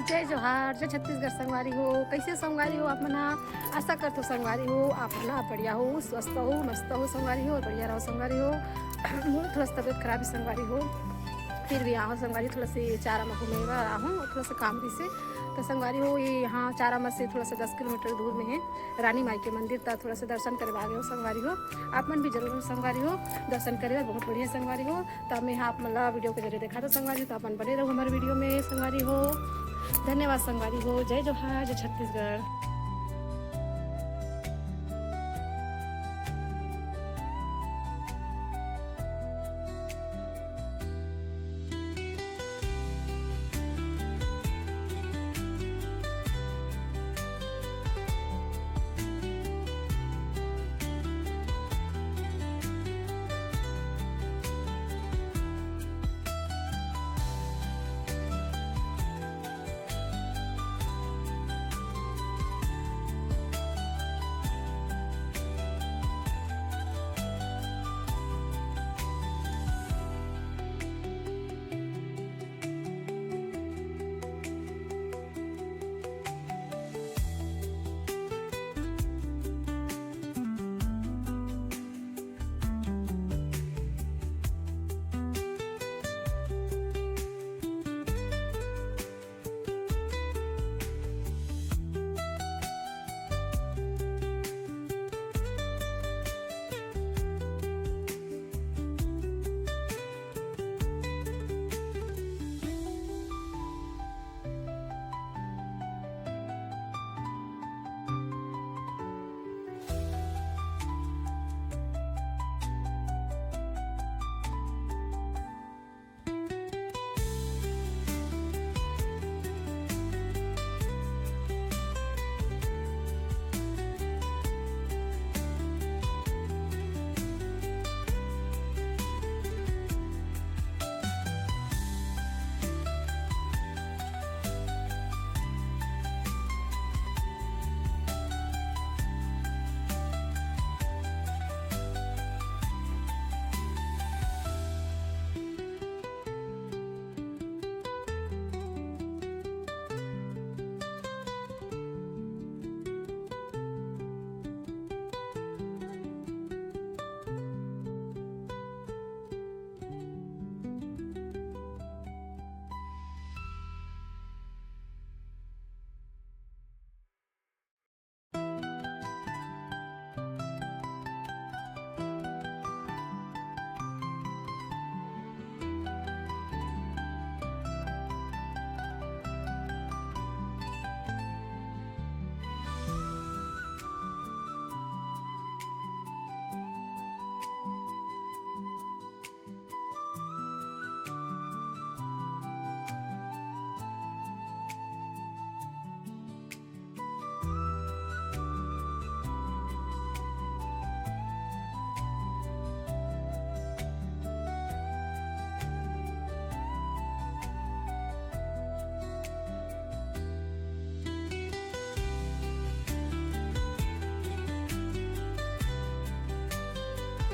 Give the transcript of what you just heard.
जय जोहार, जय छत्तीसगढ़ संगवारी हो। कैसे संगवारी हो आप मना? आशा करते हो संगवारी हो आप मना बढ़िया हो, स्वस्थ हो, मस्त हो संगवारी हो, बढ़िया रहो संगवारी हो। मोर थोड़ा सा तबियत खराब ही संगवारी हो, फिर भी यहाँ संगवारी थोड़ा सी चारा में घूमे रहा हूँ थोड़ा सा काम भी से। तो संगवारी हो ये यहाँ चारा मत से थोड़ा सा 10 किलोमीटर दूर में है रानी माई के मंदिर, था थोड़ा सा दर्शन करे आ गए हो संगवारी हो। आप मन भी जरूर संगवारी हो दर्शन करे, बहुत बढ़िया संगवारी हो। तो मैं आप मतलब वीडियो के जरिए देखा था संगवारी, तो अपन बने रहो हमारे वीडियो में संगवारी हो। धन्यवाद संगवारी हो। जय जोहार, जय छत्तीसगढ़।